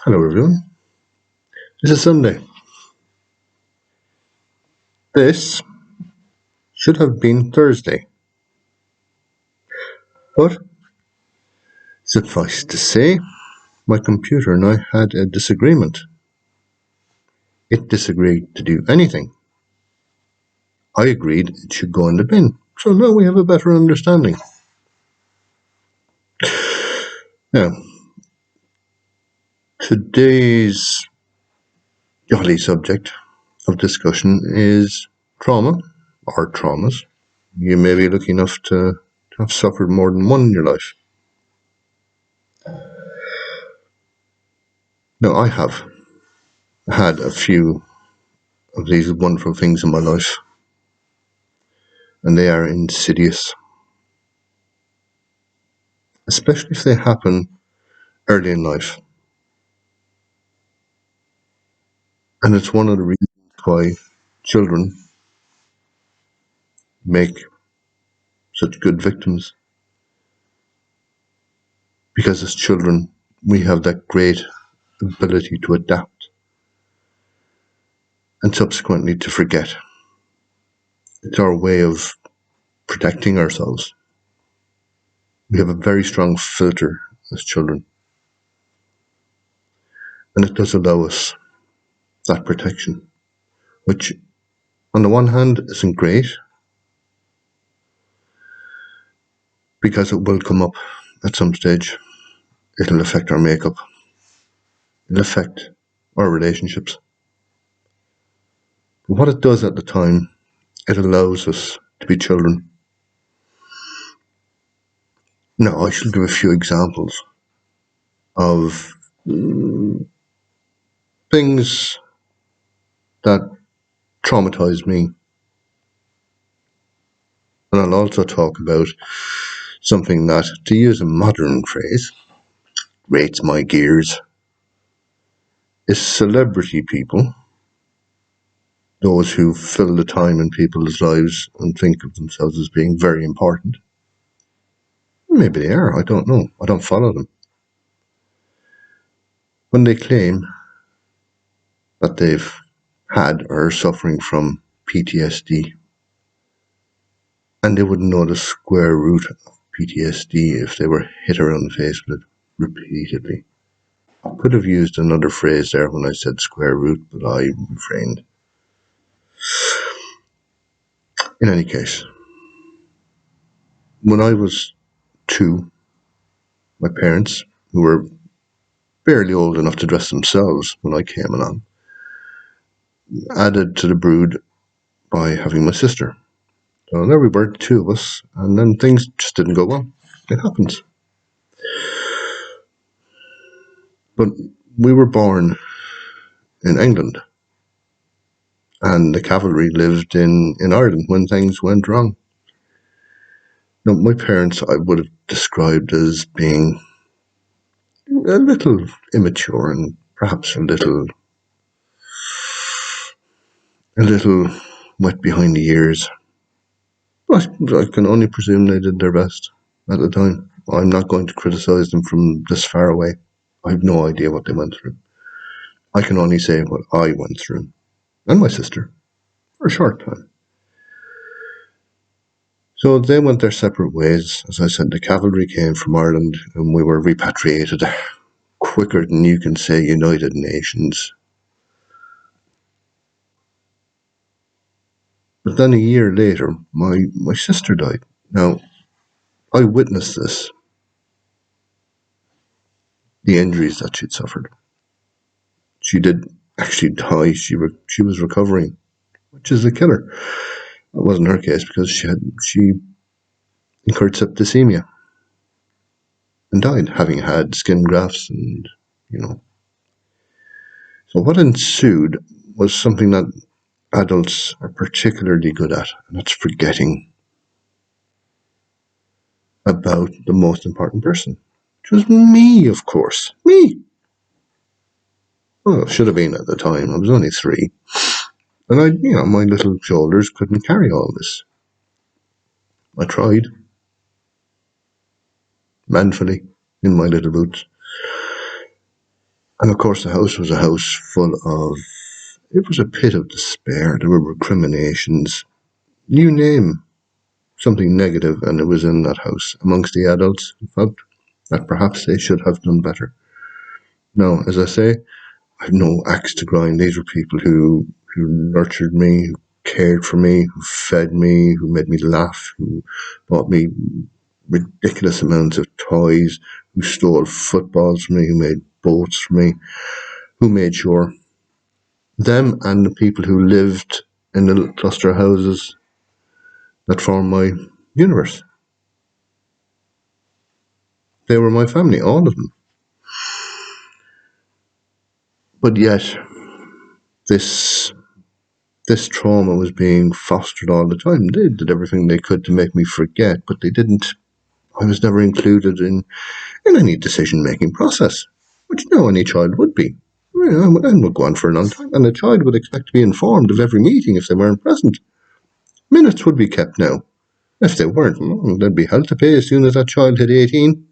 Hello, everyone. This is Sunday. This should have been Thursday, but suffice to say, my computer and I had a disagreement. It disagreed to do anything. I agreed it should go in the bin, so now we have a better understanding. Now, today's jolly subject of discussion is trauma, or traumas. You may be lucky enough to have suffered more than one in your life. Now, I have had a few of these wonderful things in my life, and they are insidious, especially if they happen early in life. And it's one of the reasons why children make such good victims. Because as children, we have that great ability to adapt and subsequently to forget. It's our way of protecting ourselves. We have a very strong filter as children, and it does allow us that protection, which on the one hand isn't great because it will come up at some stage. It'll affect our makeup. It'll affect our relationships. But what it does at the time, it allows us to be children. Now, I shall give a few examples of things that traumatized me. And I'll also talk about something that, to use a modern phrase, grates my gears, is celebrity people, those who fill the time in people's lives and think of themselves as being very important. Maybe they are, I don't know. I don't follow them. When they claim that they've had or are suffering from PTSD, and they wouldn't know the square root of PTSD if they were hit around the face with it repeatedly. I could have used another phrase there when I said square root, but I refrained. In any case, when I was 2, my parents, who were barely old enough to dress themselves when I came along, added to the brood by having my sister. So there we were, the two of us, and then things just didn't go well. It happens. But we were born in England, and the cavalry lived in Ireland when things went wrong. Now, my parents I would have described as being a little immature and perhaps a little wet behind the ears. But I can only presume they did their best at the time. I'm not going to criticize them from this far away. I have no idea what they went through. I can only say what I went through, and my sister, for a short time. So they went their separate ways. As I said, the cavalry came from Ireland, and we were repatriated quicker than you can say United Nations. But then a year later, my sister died. Now, I witnessed this, the injuries that she'd suffered. She did actually die. She was recovering, which is a killer. That wasn't her case because she incurred septicemia and died, having had skin grafts and. So what ensued was something that adults are particularly good at, and that's forgetting about the most important person, which was me, of course. Me! Well, it should have been at the time. I was only 3. And my little shoulders couldn't carry all this. I tried. Manfully, in my little boots. And of course, the house was a house full of, it was a pit of despair. There were recriminations, you name something negative, and it was in that house amongst the adults who felt that perhaps they should have done better. Now, as I say, I have no axe to grind. These were people who nurtured me, who cared for me, who fed me, who made me laugh, who bought me ridiculous amounts of toys, who stole footballs from me, who made boats for me, who made sure them and the people who lived in the little cluster houses that form my universe. They were my family, all of them. But yet, this this trauma was being fostered all the time. They did everything they could to make me forget, but they didn't. I was never included in any decision-making process, which no any child would be. And would go on for a long time, and a child would expect to be informed of every meeting if they weren't present. Minutes would be kept now. If they weren't, they'd be held to pay as soon as that child hit 18.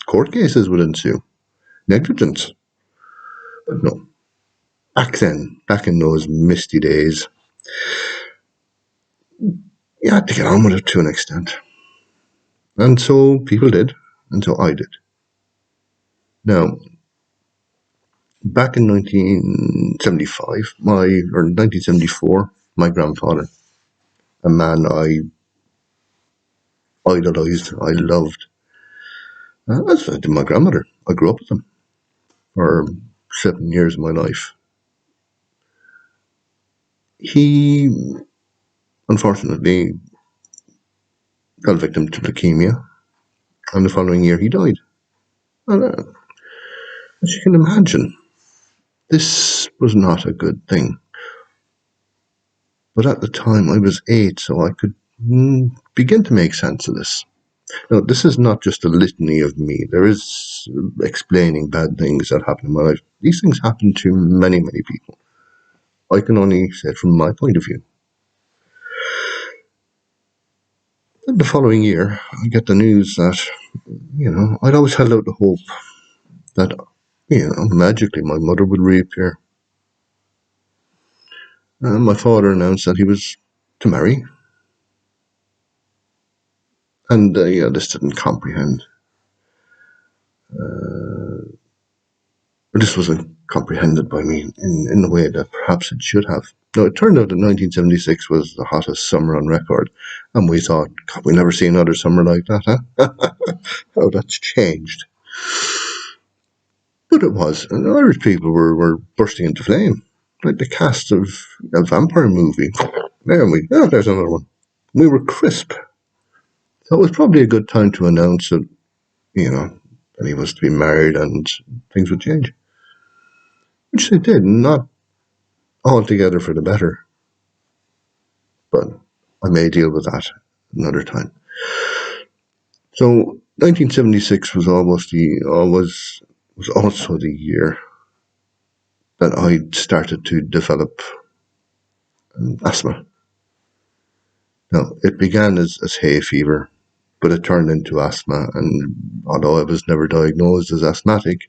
Court cases would ensue. Negligence. But no. Back then, back in those misty days, you had to get on with it to an extent. And so people did, and so I did. Now, back in 1975, or 1974, my grandfather, a man I idolized, I loved, as I did my grandmother. I grew up with them for 7 years of my life. He, unfortunately, fell victim to leukemia, and the following year he died. And, as you can imagine, this was not a good thing. But at the time, I was 8, so I could begin to make sense of this. Now, this is not just a litany of me. There is explaining bad things that happen in my life. These things happen to many, many people. I can only say it from my point of view. Then the following year, I get the news that, I'd always held out the hope that, magically my mother would reappear. My father announced that he was to marry. And this didn't comprehend. This wasn't comprehended by me in the way that perhaps it should have. Now, it turned out that 1976 was the hottest summer on record, and we thought, God, we'll never see another summer like that, huh? How that's changed. But it was, and Irish people were bursting into flame, like the cast of a vampire movie. There's another one. We were crisp. So it was probably a good time to announce that, that he was to be married and things would change. Which they did, not altogether for the better. But I may deal with that another time. So 1976 was also the year that I started to develop asthma. Now, it began as hay fever, but it turned into asthma, and although I was never diagnosed as asthmatic,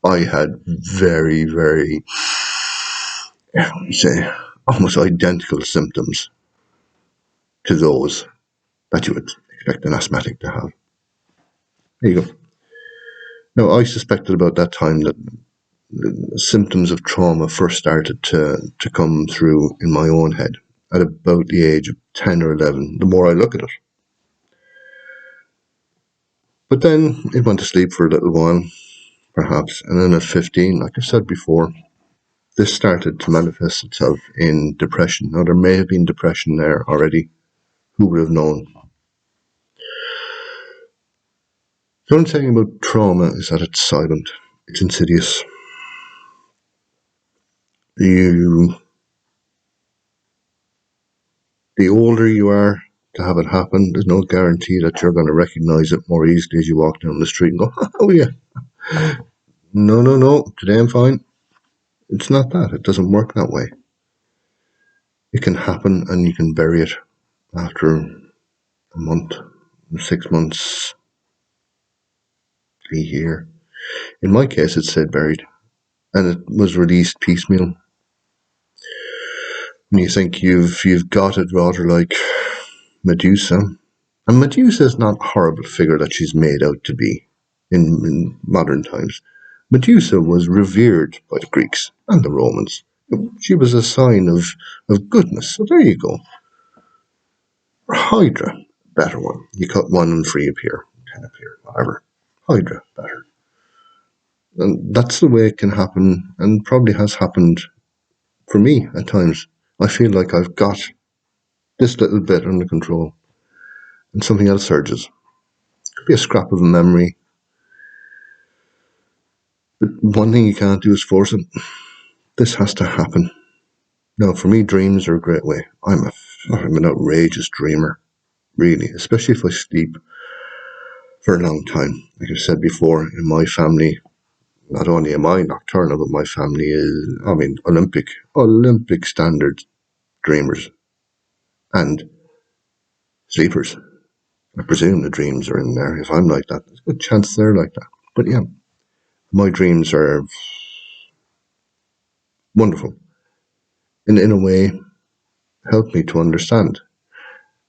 I had very, very, almost identical symptoms to those that you would expect an asthmatic to have. There you go. Now, I suspected about that time that the symptoms of trauma first started to come through in my own head at about the age of 10 or 11, the more I look at it. But then it went to sleep for a little while, perhaps, and then at 15, like I said before, this started to manifest itself in depression. Now, there may have been depression there already. Who would have known? So what I'm saying about trauma is that it's silent. It's insidious. The older you are to have it happen, there's no guarantee that you're going to recognize it more easily as you walk down the street and go, oh yeah. No, today I'm fine. It's not that. It doesn't work that way. It can happen and you can bury it after a month, 6 months, a year. In my case, it stayed buried, and it was released piecemeal. And you think you've got it rather like Medusa. And Medusa is not a horrible figure that she's made out to be in modern times. Medusa was revered by the Greeks and the Romans. She was a sign of goodness. So there you go. Or Hydra, better one. You cut one and three appear, 10 appear, whatever. Hydra, better. And that's the way it can happen, and probably has happened for me at times. I feel like I've got this little bit under control, and something else surges. It could be a scrap of a memory. But one thing you can't do is force it. This has to happen. Now, for me, dreams are a great way. I'm an outrageous dreamer, really, especially if I sleep for a long time. Like I said before, in my family, not only am I nocturnal, but my family is, Olympic standard dreamers and sleepers. I presume the dreams are in there. If I'm like that, there's a good chance they're like that. But yeah, my dreams are wonderful. And in a way, helped me to understand,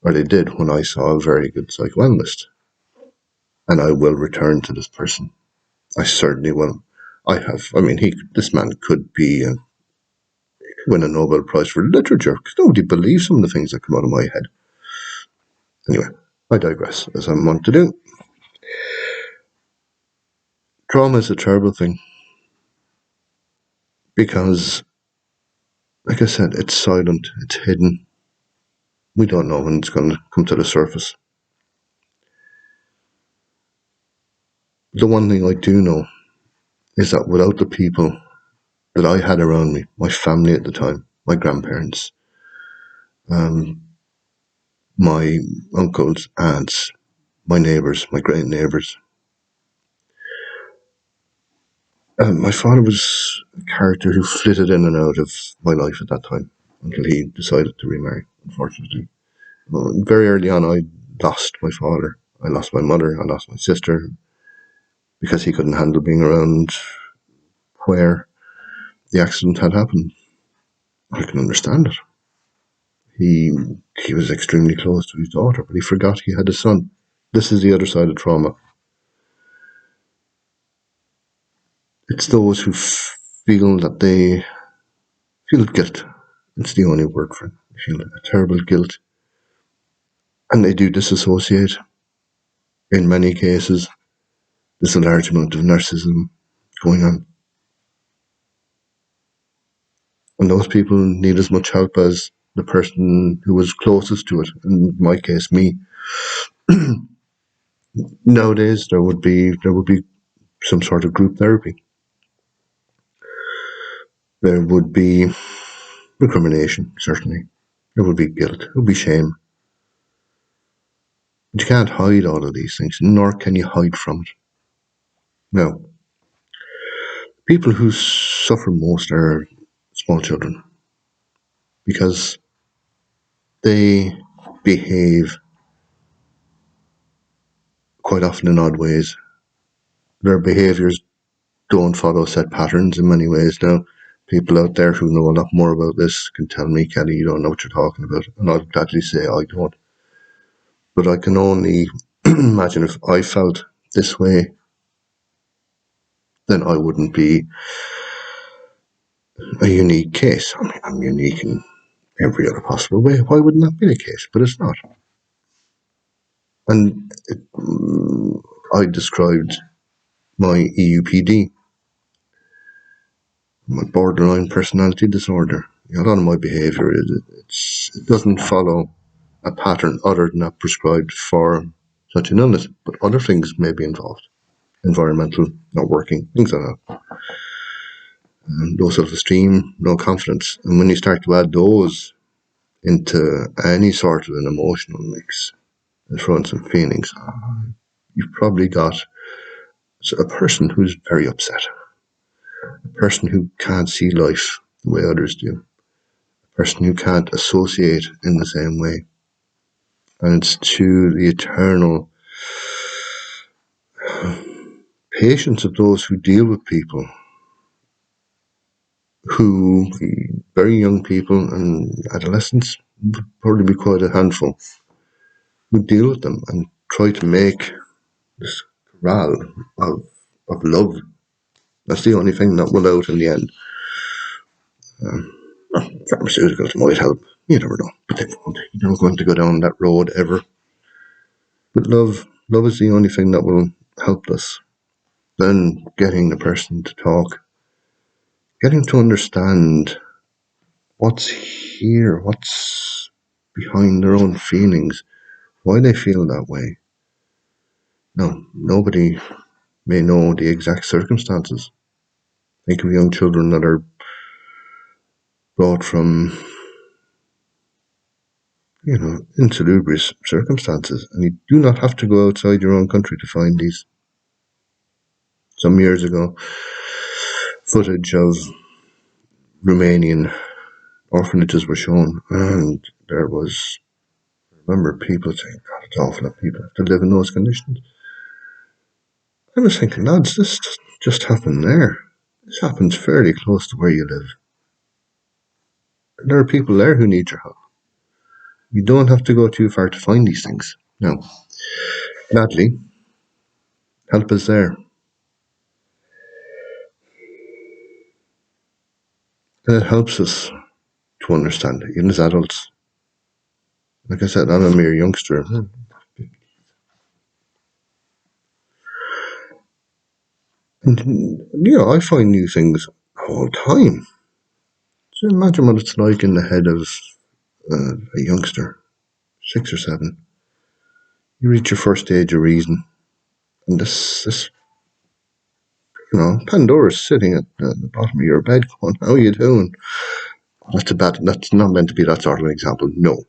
or they did when I saw a very good psychoanalyst. And I will return to this person. I certainly will. I have. I mean, this man could win a Nobel Prize for Literature, because nobody believes some of the things that come out of my head. Anyway, I digress, as I'm wont to do. Trauma is a terrible thing, because, like I said, it's silent, it's hidden. We don't know when it's going to come to the surface. The one thing I do know is that without the people that I had around me, my family at the time, my grandparents, my uncles, aunts, my neighbours, my great neighbours, my father was a character who flitted in and out of my life at that time until he decided to remarry, unfortunately. Well, very early on, I lost my father. I lost my mother. I lost my sister because he couldn't handle being around where the accident had happened. I can understand it. He was extremely close to his daughter, but he forgot he had a son. This is the other side of trauma. It's those who feel that they feel guilt. It's the only word for it. They feel a terrible guilt. And they do disassociate. In many cases, there's a large amount of narcissism going on. And those people need as much help as the person who was closest to it. In my case, me. Nowadays, there would be some sort of group therapy. There would be recrimination, certainly. There would be guilt. There would be shame. But you can't hide all of these things, nor can you hide from it. Now, people who suffer most are small children, because they behave quite often in odd ways. Their behaviours don't follow set patterns in many ways. Now, people out there who know a lot more about this can tell me, Kelly, you don't know what you're talking about. And I'll gladly say I don't. But I can only imagine if I felt this way, then I wouldn't be a unique case. I mean, I'm unique in every other possible way. Why wouldn't that be the case? But it's not. And I described my EUPD, my borderline personality disorder. A lot of my behaviour, it doesn't follow a pattern other than that prescribed for such an illness, but other things may be involved. Environmental, not working, things like that. Low self-esteem, no confidence. And when you start to add those into any sort of an emotional mix, and throw in some feelings, you've probably got a person who's very upset, a person who can't see life the way others do, a person who can't associate in the same way. And it's to the eternal patience of those who deal with people who, very young people and adolescents, would probably be quite a handful, who deal with them and try to make this corral of love. That's the only thing that will out in the end. Pharmaceuticals might help. You never know, but they won't. You're not going to go down that road ever. But love is the only thing that will help us. Then getting the person to talk, getting to understand what's here, what's behind their own feelings, why they feel that way. No, nobody may know the exact circumstances. Think of young children that are brought from, insalubrious circumstances, and you do not have to go outside your own country to find these. Some years ago, footage of Romanian orphanages were shown, and there was, I remember people saying, God, it's awful that people have to live in those conditions. I was thinking, lads, this doesn't just happen there. This happens fairly close to where you live. There are people there who need your help. You don't have to go too far to find these things. Now, gladly, help is there. And it helps us to understand it, even as adults. Like I said, I'm a mere youngster. And, I find new things all the time. So imagine what it's like in the head of a youngster, 6 or 7. You reach your first age of reason, and this Pandora's sitting at the bottom of your bed going, how are you doing? That's not meant to be that sort of an example, no.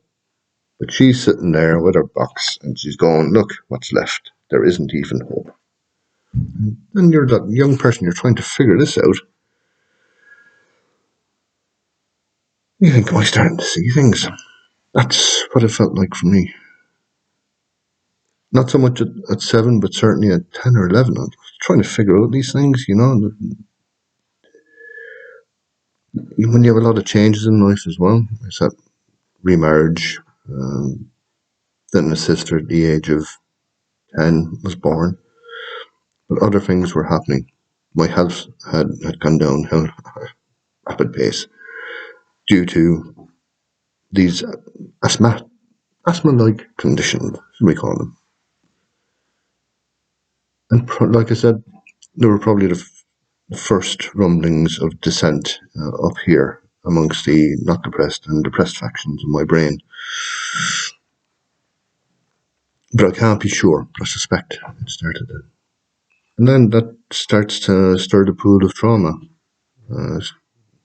But she's sitting there with her box, and she's going, look, what's left? There isn't even hope. And you're that young person, you're trying to figure this out. You think, am I starting to see things? That's what it felt like for me. Not so much at 7, but certainly at 10 or 11. I was trying to figure out these things, When you have a lot of changes in life as well. I said remarriage, then a sister at the age of 10 was born. But other things were happening. My health had gone down at a rapid pace due to these asthma-like conditions, as we call them. And like I said, there were probably the first rumblings of dissent up here amongst the not depressed and depressed factions in my brain. But I can't be sure, but I suspect it started then. And then that starts to stir the pool of trauma,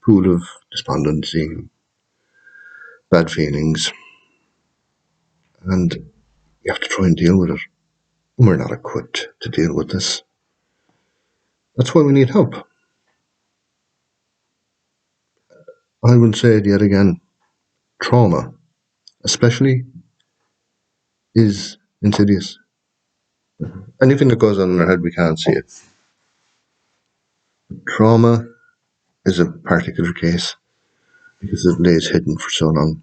pool of despondency, bad feelings, and you have to try and deal with it. And we're not equipped to deal with this. That's why we need help. I will say it yet again, trauma, especially, is insidious. Anything that goes on in our head, we can't see it. Trauma is a particular case because it lays hidden for so long.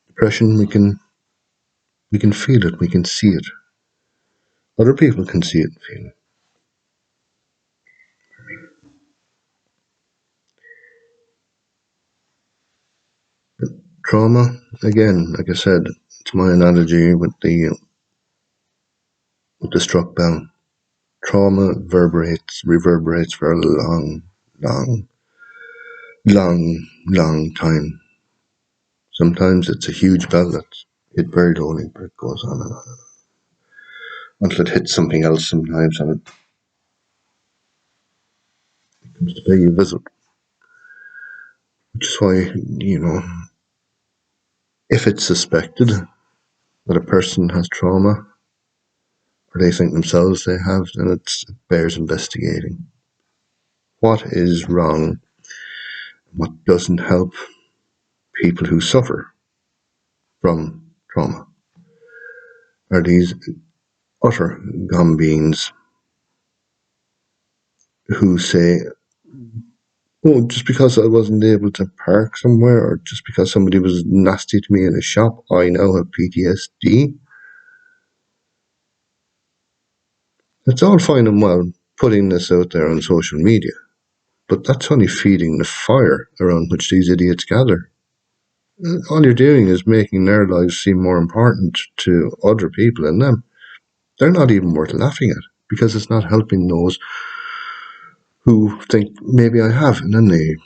Depression, we can feel it, we can see it. Other people can see it and feel it. But trauma, again, like I said, it's my analogy with the struck bell. Trauma reverberates for a long, long, long time. Sometimes it's a huge bell that's hit very lowly, but it goes on and on and on until it hits something else sometimes, and it comes to pay you a visit. Which is why, if it's suspected that a person has trauma, or they think themselves they have, then it bears investigating. What is wrong? What doesn't help people who suffer from trauma? Are these utter gumbeans who say, oh, just because I wasn't able to park somewhere, or just because somebody was nasty to me in a shop, I now have PTSD. It's all fine and well putting this out there on social media, but that's only feeding the fire around which these idiots gather. All you're doing is making their lives seem more important to other people than them. They're not even worth laughing at because it's not helping those who think maybe I have, and then they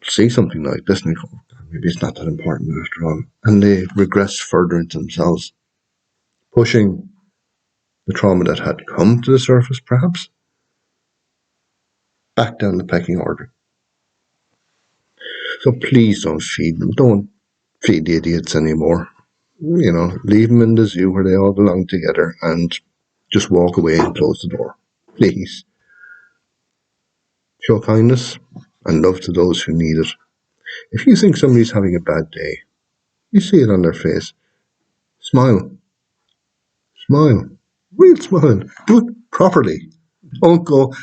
see something like this and they go, maybe it's not that important after all, and they regress further into themselves, pushing the trauma that had come to the surface, perhaps, back down the pecking order. So please don't feed them. Don't feed the idiots anymore. Leave them in the zoo where they all belong together and just walk away and close the door. Please. Show kindness and love to those who need it. If you think somebody's having a bad day, you see it on their face. Smile. Smile. Real smile. Do it properly. Don't go,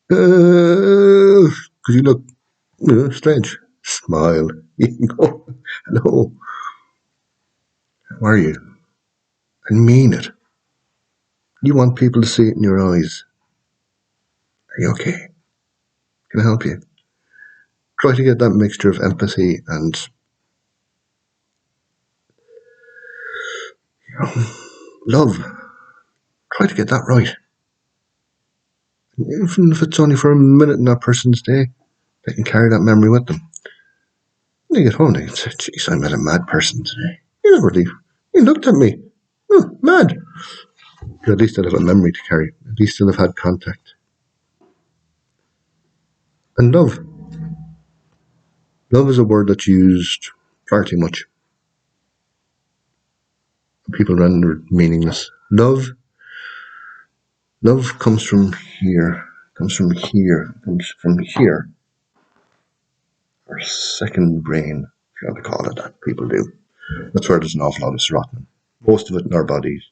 because you look strange. Smile. You can go, hello, how are you? And mean it. You want people to see it in your eyes. Are you okay? Can I help you? Try to get that mixture of empathy and love. Try to get that right. Even if it's only for a minute in that person's day, they can carry that memory with them. When they get home, they can say, "Jeez, I met a mad person today. You never leave. You looked at me. Oh, mad." But at least they'll have a memory to carry. At least they'll have had contact. And love. Love is a word that's used far too much. People render it meaningless. Love comes from here. Comes from here. Comes from here. Our second brain, if you want to call it that. People do. That's where there's an awful lot of serotonin. Most of it in our bodies.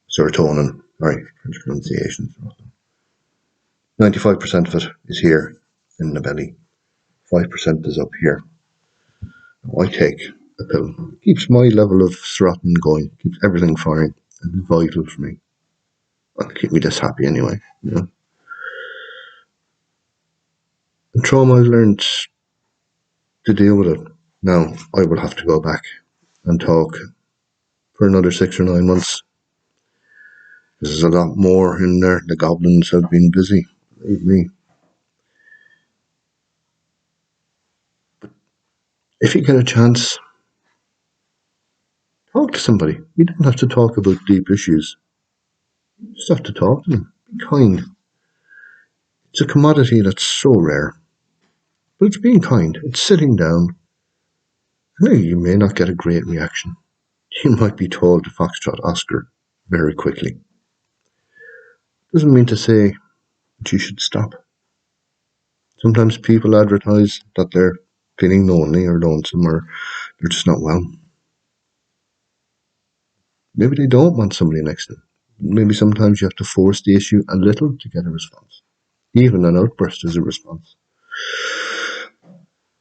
Serotonin. Sorry, French pronunciation. 95% of it is here in the belly. 5% is up here. I take a pill. It keeps my level of serotonin going. Keeps everything firing. It's vital for me. It'll keep me this happy anyway. And trauma, I've learned to deal with it. Now, I will have to go back and talk for another 6 or 9 months. There's a lot more in there. The goblins have been busy. Believe me. But if you get a chance, talk to somebody. You don't have to talk about deep issues. You just have to talk to them. Be kind. It's a commodity that's so rare. But it's being kind. It's sitting down. And you may not get a great reaction. You might be told to Foxtrot Oscar very quickly. Doesn't mean to say that you should stop. Sometimes people advertise that they're feeling lonely or lonesome or they're just not well. Maybe they don't want somebody next to them. Maybe sometimes you have to force the issue a little to get a response. Even an outburst is a response.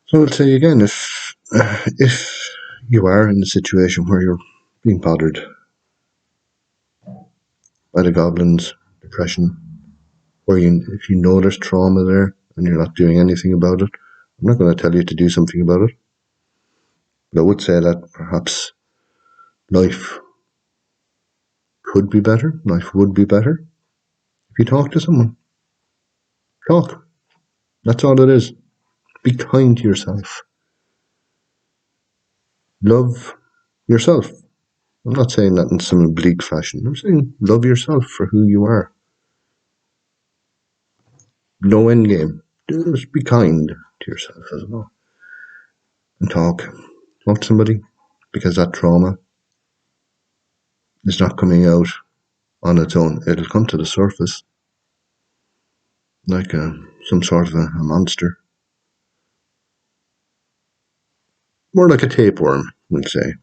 So I'll say again, if you are in a situation where you're being bothered by the goblins, depression, or if you know there's trauma there and you're not doing anything about it, I'm not going to tell you to do something about it. But I would say that perhaps life could be better, life would be better if you talk to someone. Talk. That's all it is. Be kind to yourself. Love yourself. I'm not saying that in some oblique fashion. I'm saying love yourself for who you are. No end game. Just be kind to yourself as well. And talk. Talk to somebody because that trauma is not coming out on its own. It'll come to the surface like some sort of a monster. More like a tapeworm, we'd say.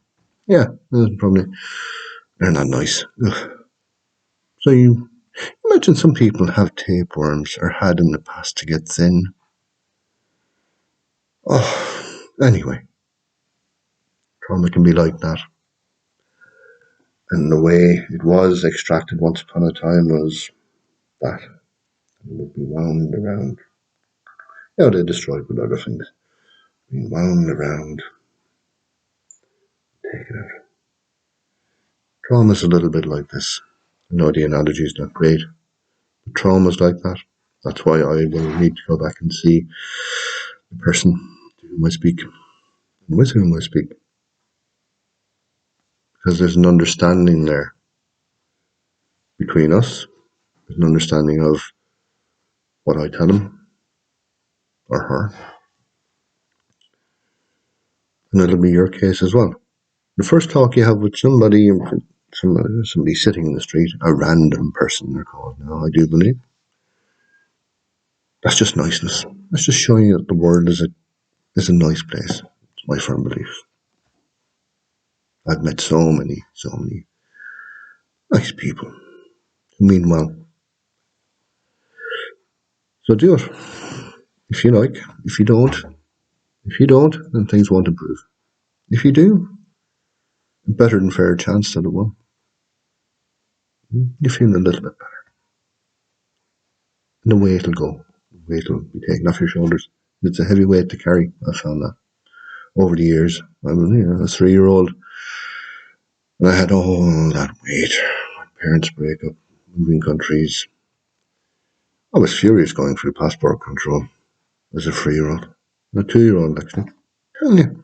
Yeah, probably. They're not nice. Ugh. So you imagine some people have tapeworms or had in the past to get thin. Oh, anyway, trauma can be like that. And the way it was extracted once upon a time was that it would be wound around. You know, they destroyed with other things. Being wound around, take it out. Trauma's a little bit like this. I know the analogy is not great, but trauma's like that. That's why I will need to go back and see the person to whom I speak and with whom I speak. Because there's an understanding there between us. There's an understanding of what I tell him or her. And it'll be your case as well. The first talk you have with somebody sitting in the street, a random person they're called now, I do believe, that's just niceness. That's just showing you that the world is a nice place. It's my firm belief. I've met so many nice people who mean well. So do it. If you like. If you don't, then things won't improve. If you do, better than fair chance that it will. You feel a little bit better. And the weight will go. The weight will be taken off your shoulders. It's a heavy weight to carry. I found that over the years. I was a 3-year-old, and I had all that weight. My parents break up, moving countries. I was furious going through passport control as a 3-year-old. A 2-year-old, actually. Telling you.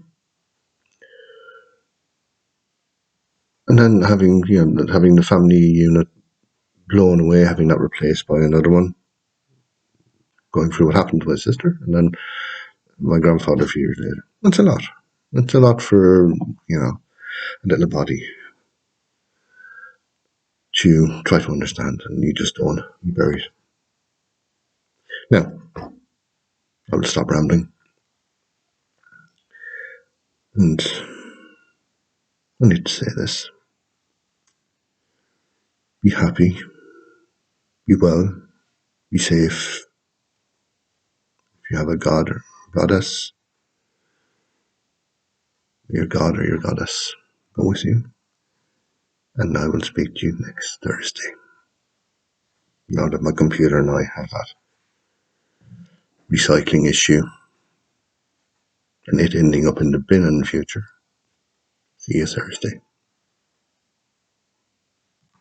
And then having the family unit blown away, having that replaced by another one, going through what happened to my sister, and then my grandfather a few years later. That's a lot. It's a lot for, a little body to try to understand, and you just don't. You bury it. Now, I will stop rambling, and I need to say this. Be happy, be well, be safe. If you have a god or goddess, your god or your goddess go with you, and I will speak to you next Thursday. Now that my computer and I have that recycling issue, and it ending up in the bin in the future. See you Thursday.